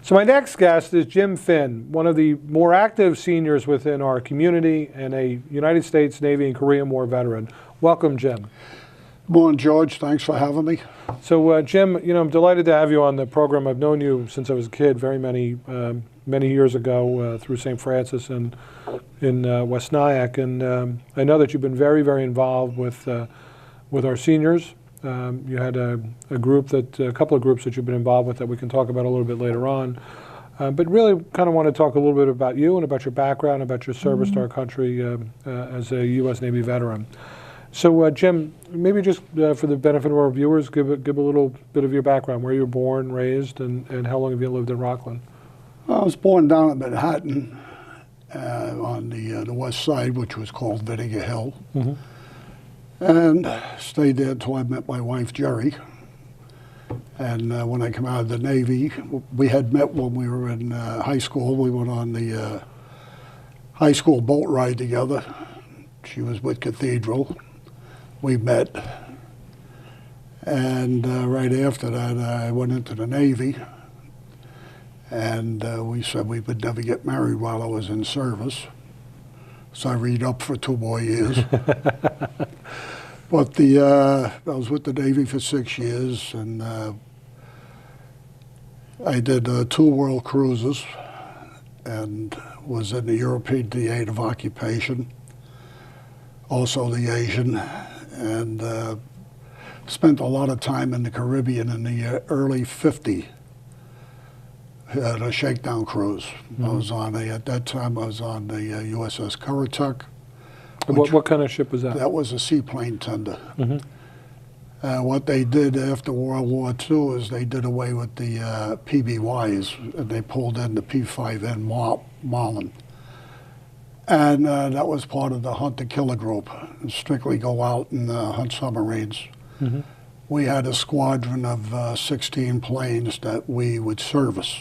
So my next guest is Jim Finn, one of the more active seniors within our community and a United States Navy and Korean War veteran. Welcome, Jim. Good morning, George. Thanks for having me. So, Jim, I'm delighted to have you on the program. I've known you since I was a kid, very many years ago, through St. Francis and in West Nyack, and I know that you've been very, very involved with our seniors. You had a couple of groups that you've been involved with that we can talk about a little bit later on. But really kind of want to talk a little bit about you and about your background, about your service to our country as a U.S. Navy veteran. So, Jim, maybe just for the benefit of our viewers, give a little bit of your background, where you were born, raised, and how long have you lived in Rockland? I was born down in Manhattan on the west side, which was called Vinegar Hill. Mm-hmm. And stayed there until I met my wife, Jerry. And when I came out of the Navy, we had met when we were in high school. We went on the high school boat ride together. She was with Cathedral. We met. And right after that, I went into the Navy. And we said we would never get married while I was in service. So I read up for 2 more years. But I was with the Navy for 6 years, and I did 2 world cruises and was in the European Theater of Occupation, also the Asian, and spent a lot of time in the Caribbean in the early '50s. A shakedown cruise. Mm-hmm. I was on at that time I was on the USS Currituck. What kind of ship was that? That was a seaplane tender. Mm-hmm. What they did after World War II is they did away with the PBYs, and they pulled in the P5N Marlin. And that was part of the Hunt-to-Killer group, and strictly go out and hunt submarines. Mm-hmm. We had a squadron of 16 planes that we would service.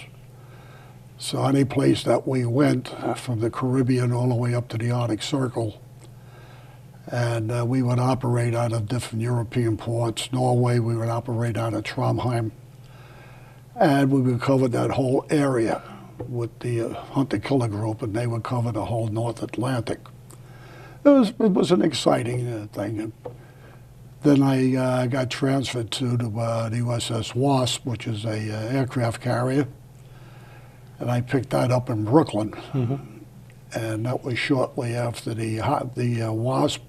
So any place that we went, from the Caribbean all the way up to the Arctic Circle, and we would operate out of different European ports. Norway, we would operate out of Trondheim, and we would cover that whole area with the Hunt-to-Killer group, and they would cover the whole North Atlantic. It was an exciting thing. Then I got transferred to the USS Wasp, which is a aircraft carrier, and I picked that up in Brooklyn. Mm-hmm. And that was shortly after the Wasp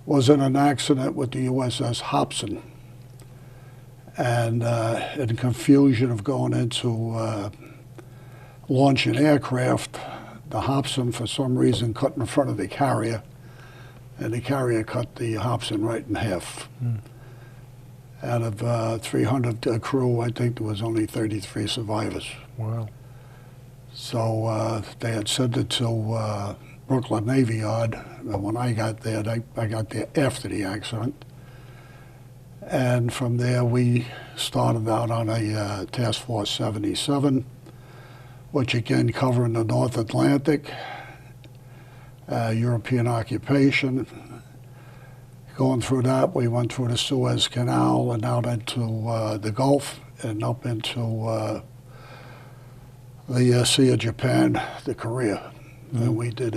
was in an accident with the USS Hobson. And in confusion of going into launching aircraft, the Hobson for some reason cut in front of the carrier, and the carrier cut the Hobson right in half. Mm. Out of 300 crew, I think there was only 33 survivors. Wow. So they had sent it to Brooklyn Navy Yard, and when I got there, I got there after the accident. And from there, we started out on a Task Force 77, which again covering the North Atlantic, European occupation. Going through that, we went through the Suez Canal and out into the Gulf and up into the Sea of Japan, the Korea. Mm-hmm. And we did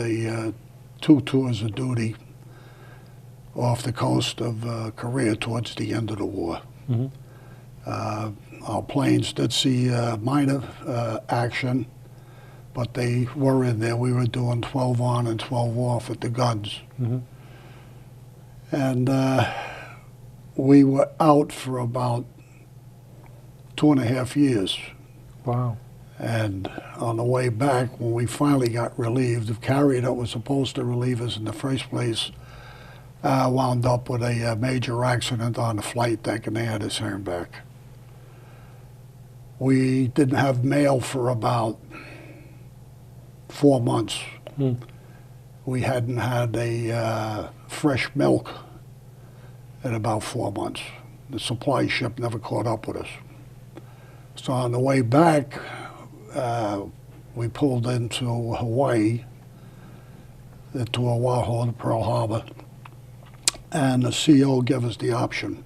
2 tours of duty off the coast of Korea towards the end of the war. Mm-hmm. Our planes did see minor action, but they were in there. We were doing 12 on and 12 off at the guns. Mm-hmm. And we were out for about 2.5 years. Wow. And on the way back, when we finally got relieved, the carrier that was supposed to relieve us in the first place wound up with a major accident on the flight deck, and they had to turn back. We didn't have mail for about 4 months. Mm. We hadn't had a fresh milk in about 4 months. The supply ship never caught up with us. So on the way back, we pulled into Hawaii, to Oahu, to Pearl Harbor, and the CO gave us the option.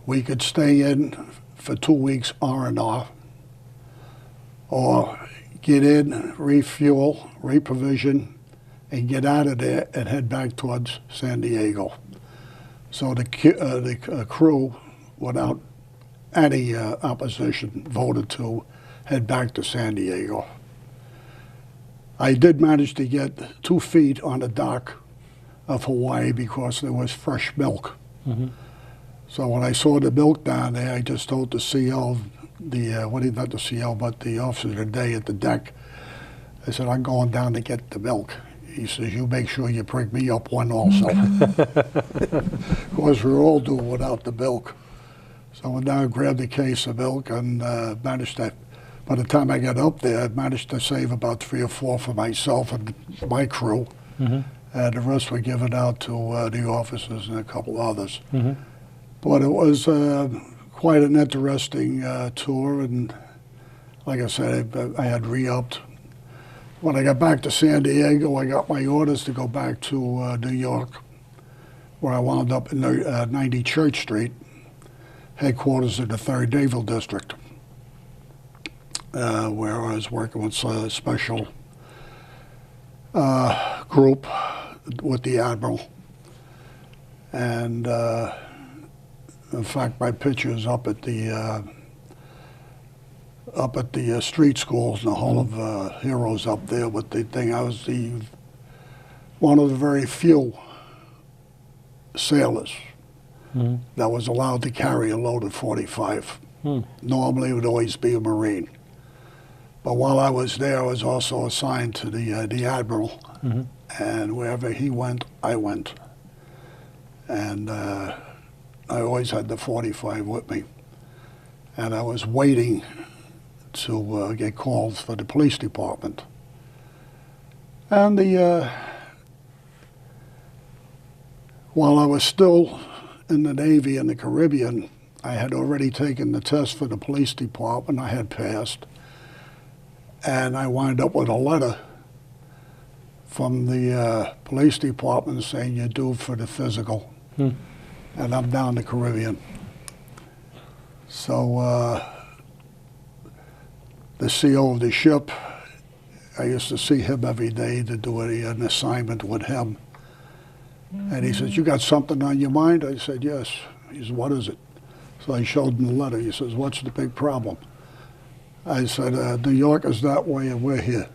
We could stay in for 2 weeks R&R, or get in, refuel, reprovision, and get out of there and head back towards San Diego. So the crew, without any opposition, voted to head back to San Diego. I did manage to get 2 feet on the dock of Hawaii because there was fresh milk. Mm-hmm. So when I saw the milk down there, I just told the CO, not the CO, but the officer of the day at the deck, I said, I'm going down to get the milk. He says, you make sure you bring me up one also. Of course, we were all doing without the milk. So I went down and grabbed a case of milk and managed to, by the time I got up there, I managed to save about 3 or 4 for myself and my crew. Mm-hmm. And the rest were given out to the officers and a couple others. Mm-hmm. But it was quite an interesting tour, and like I said, I had re-upped. When I got back to San Diego, I got my orders to go back to New York, where I wound up in 90 Church Street, headquarters of the 3rd Naval District, where I was working with a special group with the Admiral. And in fact, my picture is up at the street schools in the Hall of Heroes up there with the thing. I was one of the very few sailors that was allowed to carry a loaded 45. Normally it would always be a Marine. But while I was there, I was also assigned to the Admiral, and wherever he went, I went. And I always had the 45 with me. And I was waiting to get called for the police department. And while I was still in the Navy in the Caribbean, I had already taken the test for the police department. I had passed. And I wound up with a letter from the police department saying you're due for the physical. And I'm down the Caribbean. So the CO of the ship, I used to see him every day to do an assignment with him. And he says, you got something on your mind? I said, yes. He says, what is it? So I showed him the letter. He says, what's the big problem? I said, New York is that way and we're here.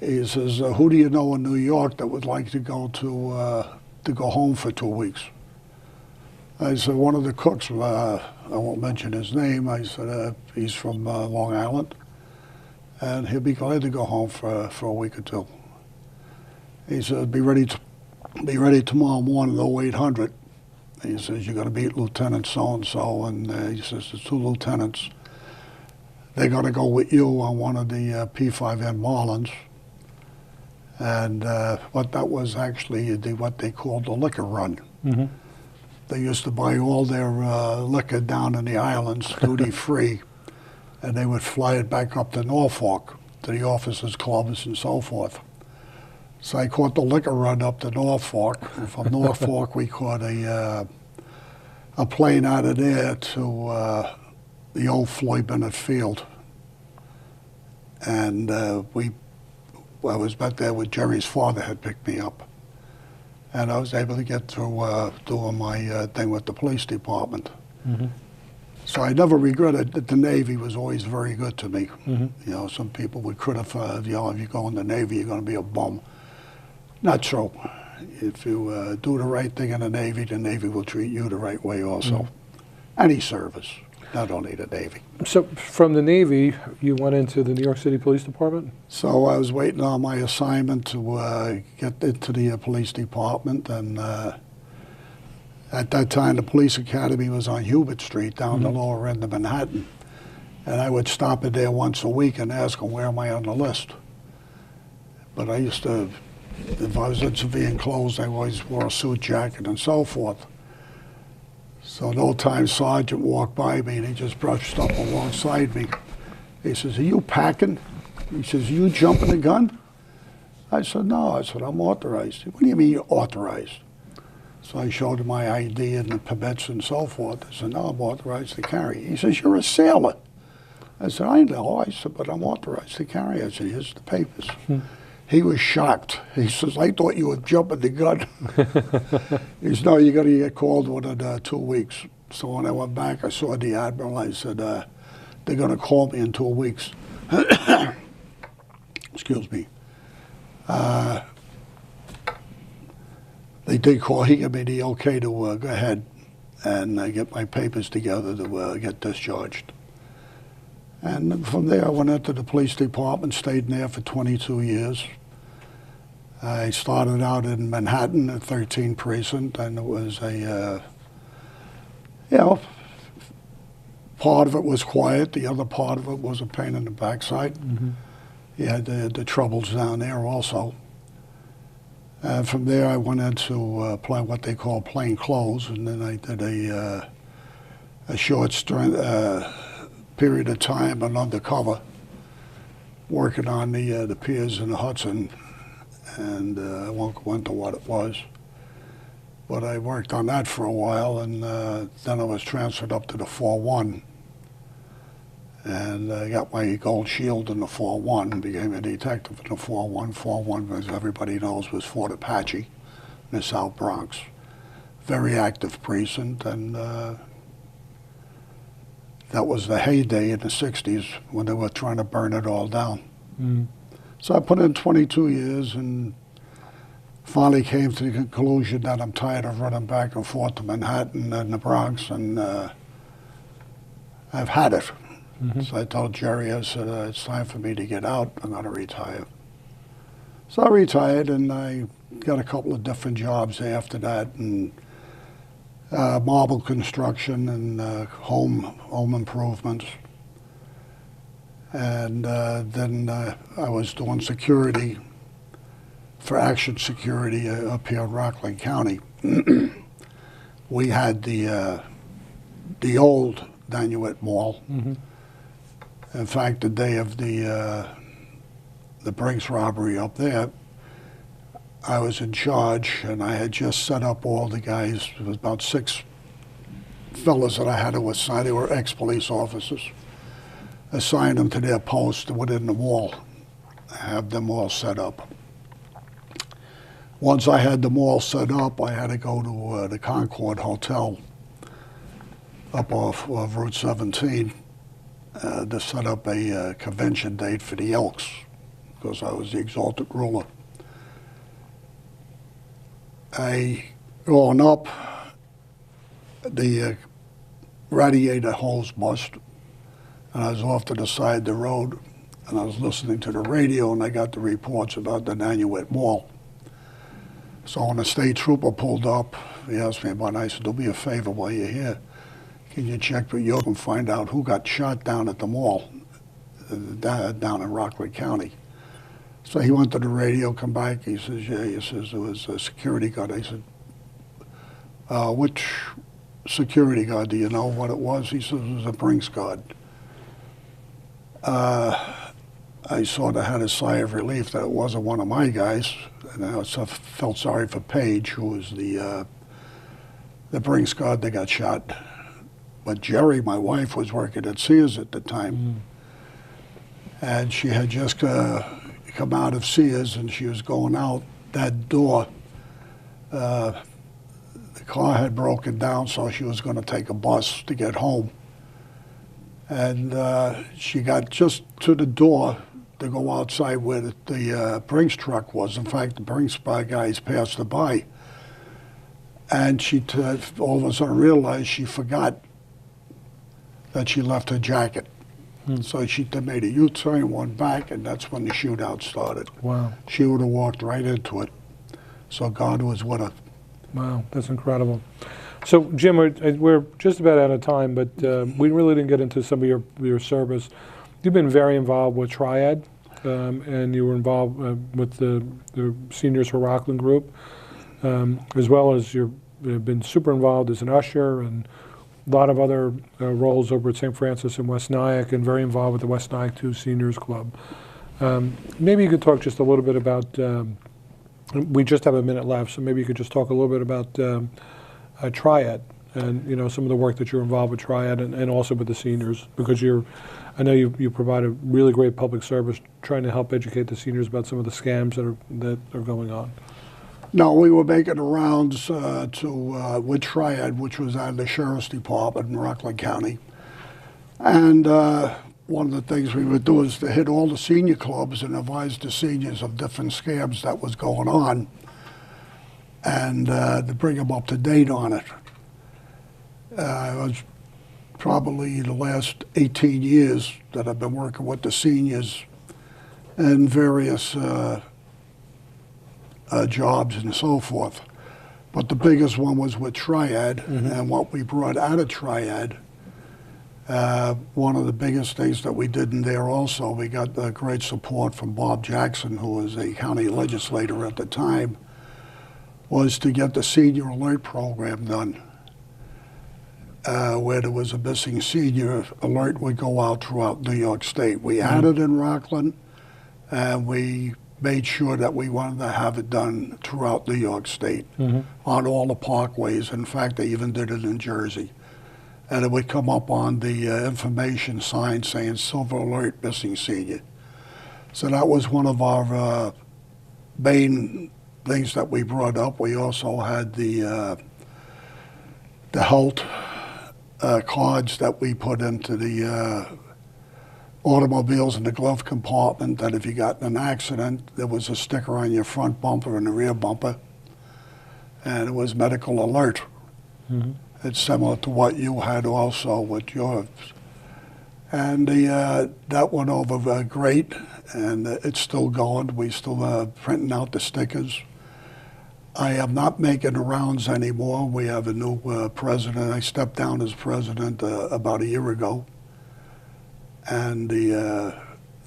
He says, who do you know in New York that would like to go home for 2 weeks? I said, one of the cooks, I won't mention his name, I said, he's from Long Island, and he'll be glad to go home for a week or 2. He said, be ready tomorrow morning at 0800. He says, you're going to meet Lieutenant so-and-so, and he says, the 2 lieutenants, they're going to go with you on one of the P5N Marlins. And what that was actually what they called the liquor run. They used to buy all their liquor down in the islands, duty-free, and they would fly it back up to Norfolk, to the officers' clubs and so forth. So I caught the liquor run up to Norfolk. And from Norfolk, we caught a plane out of there to the old Floyd Bennett Field. And I was back there with Jerry's father had picked me up. And I was able to get through doing my thing with the police department. So I never regretted that the Navy was always very good to me. You know, some people would criticize, you know, if you go in the Navy, you're going to be a bum. Not so. If you do the right thing in the Navy will treat you the right way also. Any service, not only the Navy. So from the Navy, you went into the New York City Police Department? So I was waiting on my assignment to get into the police department, and at that time the police academy was on Hubert Street down the lower end of Manhattan. And I would stop in there once a week and ask them, where am I on the list? But I used to, if I was in civilian clothes, I always wore a suit jacket and so forth. So an old-time sergeant walked by me and he just brushed up alongside me. He says, are you packing? He says, you jumping the gun? I said, no. I said, I'm authorized. What do you mean you're authorized? So I showed him my ID and the permits and so forth. I said, no, I'm authorized to carry. He says, you're a sailor. I said, I know. I said, but I'm authorized to carry. I said, here's the papers. He was shocked. He says, I thought you were jumping the gun. He said, no, you're going to get called within 2 weeks. So when I went back, I saw the admiral. I said, they're going to call me in 2 weeks. Excuse me. They did call. He gave me the okay to go ahead and get my papers together to get discharged. And from there, I went into the police department, stayed in there for 22 years. I started out in Manhattan at 13 Precinct, and it was a, you know, part of it was quiet. The other part of it was a pain in the backside. You had the troubles down there also. From there, I went into play what they call plain clothes, and then I did a short period of time and undercover, working on the piers in the Hudson, and I won't go into what it was. But I worked on that for a while, and then I was transferred up to the 4-1. And I got my gold shield in the 4-1 and became a detective in the 4-1. 4-1, as everybody knows, was Fort Apache in the South Bronx. Very active precinct, and that was the heyday in the 60s when they were trying to burn it all down. So I put in 22 years and finally came to the conclusion that I'm tired of running back and forth to Manhattan and the Bronx, and I've had it. So I told Jerry, I said, it's time for me to get out. I'm going to retire. So I retired, and I got a couple of different jobs after that, and marble construction and home improvements. And then I was doing security for Action Security up here in Rockland County. We had the old Nanuet Mall. In fact, the day of the Brinks robbery up there, I was in charge, and I had just set up all the guys. There was about 6 fellas that I had to assign. They were ex-police officers. Assign them to their post within the wall, have them all set up. Once I had them all set up, I had to go to the Concord Hotel up off of Route 17 to set up a convention date for the Elks, because I was the exalted ruler. Growing up, the radiator hose bust, and I was off to the side of the road, and I was listening to the radio, and I got the reports about the Nanuet Mall. So when the state trooper pulled up, he asked me about it. I said, do me a favor while you're here. Can you check with York and find out who got shot down at the mall, down in Rockland County? So he went to the radio, come back, he says, yeah, he says, it was a security guard. I said, which security guard, do you know what it was? He says, it was a Brinks guard. I sort of had a sigh of relief that it wasn't one of my guys, and I also felt sorry for Paige, who was the Brinks guard that got shot. But Jerry, my wife, was working at Sears at the time, and she had just come out of Sears, and she was going out that door. The car had broken down, so she was going to take a bus to get home. And she got just to the door to go outside where the Brinks truck was. In fact, the Brinks guys passed her by. And she all of a sudden realized she forgot that she left her jacket. So she made a U-turn, went back, and that's when the shootout started. Wow. She would have walked right into it. So God was with her. Wow, that's incredible. So Jim, we're just about out of time, but we really didn't get into some of your service. You've been very involved with Triad, and you were involved with the Seniors for Rockland group, as well as you've been super involved as an usher and a lot of other roles over at St. Francis and West Nyack, and very involved with the West Nyack 2 Seniors Club. Maybe you could talk just a little bit about, we just have a minute left, so maybe you could just talk a little bit about Triad and some of the work that you're involved with Triad and also with the seniors, because I know you provide a really great public service trying to help educate the seniors about some of the scams that are going on. No, we were making the rounds with Triad, which was out of the Sheriff's Department in Rockland County. And one of the things we would do is to hit all the senior clubs and advise the seniors of different scams that was going on and to bring them up to date on it. It was probably the last 18 years that I've been working with the seniors in various jobs and so forth. But the biggest one was with Triad, and what we brought out of Triad, one of the biggest things that we did in there also, we got great support from Bob Jackson, who was a county legislator at the time, was to get the Senior Alert Program done. Where there was a missing senior, alert would go out throughout New York State. We had it in Rockland, and we made sure that we wanted to have it done throughout New York State on all the parkways. In fact, they even did it in Jersey. And it would come up on the information sign saying Silver Alert Missing Senior. So that was one of our main things that we brought up. We also had the health cards that we put into the automobiles in the glove compartment, that if you got in an accident, there was a sticker on your front bumper and the rear bumper, and it was medical alert. It's similar to what you had also with yours. And that went over great, and it's still going. We still printing out the stickers. I am not making the rounds anymore. We have a new president. I stepped down as president about a year ago. And the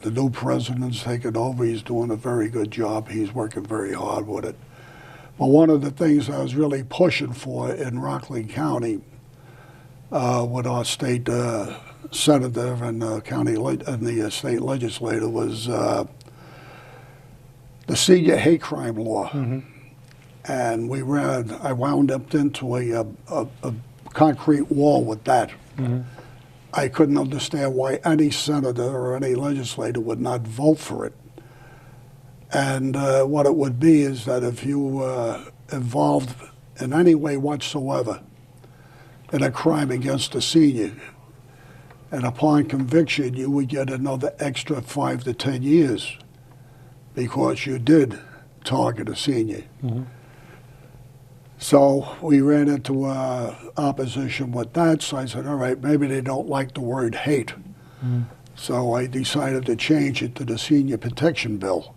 new president's taken over. He's doing a very good job. He's working very hard with it. But one of the things I was really pushing for in Rockland County with our state senator and the state legislator was the senior hate crime law. And I wound up into a concrete wall with that. I couldn't understand why any senator or any legislator would not vote for it. And what it would be is that if you involved in any way whatsoever in a crime against a senior, and upon conviction, you would get another extra 5 to 10 years because you did target a senior. So we ran into opposition with that, so I said, all right, maybe they don't like the word hate. So I decided to change it to the Senior Protection Bill.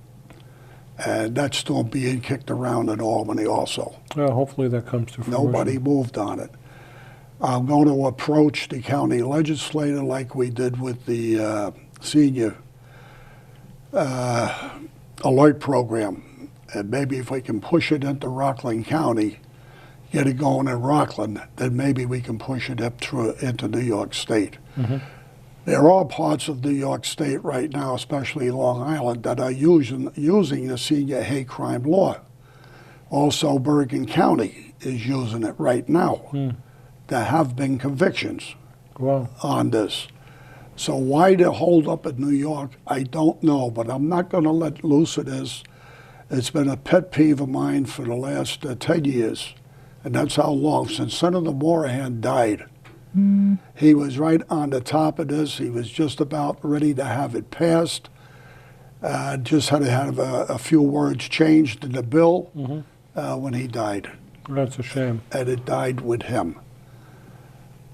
And that's still being kicked around in Albany also. Well, hopefully that comes to fruition. Nobody moved on it. I'm going to approach the county legislator like we did with the Senior Alert Program. And maybe if we can push it into Rockland County, get it going in Rockland, then maybe we can push it up into New York State. There are parts of New York State right now, especially Long Island, that are using the senior hate crime law. Also, Bergen County is using it right now. There have been convictions on this. So why the hold up in New York, I don't know, but I'm not going to let loose of this. It's been a pet peeve of mine for the last 10 years, and that's how long, since Senator Morahan died. He was right on the top of this. He was just about ready to have it passed. Just had to have a few words changed in the bill when he died. That's a shame. And it died with him.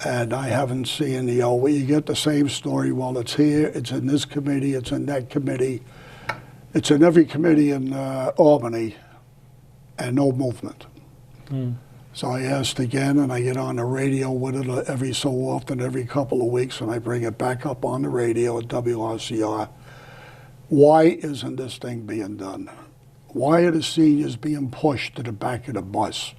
And I haven't seen, you get the same story. Well, it's here, it's in this committee, it's in that committee. It's in every committee in Albany, and no movement. So I asked again, and I get on the radio with it every so often, every couple of weeks, and I bring it back up on the radio at WRCR. Why isn't this thing being done? Why are the seniors being pushed to the back of the bus?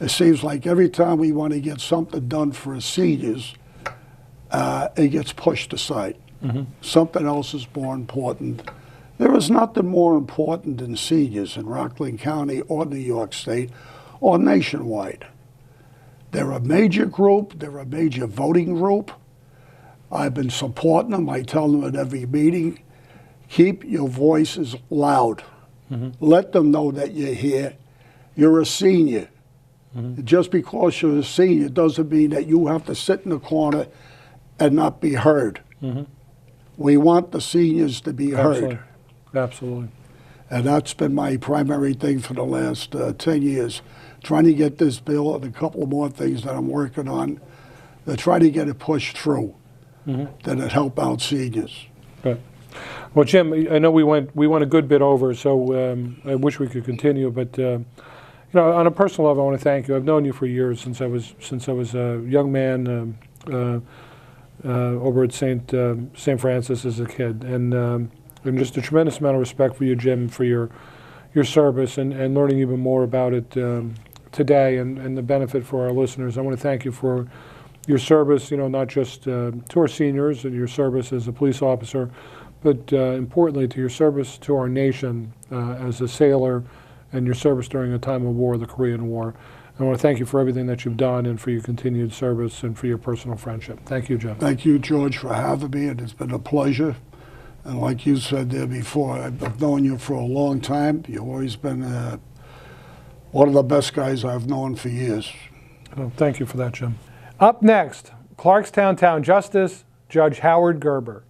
It seems like every time we want to get something done for the seniors, it gets pushed aside. Something else is more important. There is nothing more important than seniors in Rockland County or New York State or nationwide. They're a major group, they're a major voting group. I've been supporting them. I tell them at every meeting, keep your voices loud. Let them know that you're here. You're a senior. Just because you're a senior doesn't mean that you have to sit in the corner and not be heard. We want the seniors to be heard. Absolutely. And that's been my primary thing for the last 10 years, trying to get this bill and a couple more things that I'm working on to try to get it pushed through, that it help out seniors. Good. Well, Jim, I know we went a good bit over, so I wish we could continue. But you know, on a personal level, I want to thank you. I've known you for years, since I was a young man over at St. Francis as a kid, and just a tremendous amount of respect for you, Jim, for your service and learning even more about it today and the benefit for our listeners. I want to thank you for your service, you know, not just to our seniors and your service as a police officer, but importantly to your service to our nation as a sailor and your service during a time of war, the Korean War. I want to thank you for everything that you've done and for your continued service and for your personal friendship. Thank you, Jim. Thank you, George, for having me, and it's been a pleasure. And like you said there before, I've known you for a long time. You've always been one of the best guys I've known for years. Well, thank you for that, Jim. Up next, Clarkstown Town Justice, Judge Howard Gerber.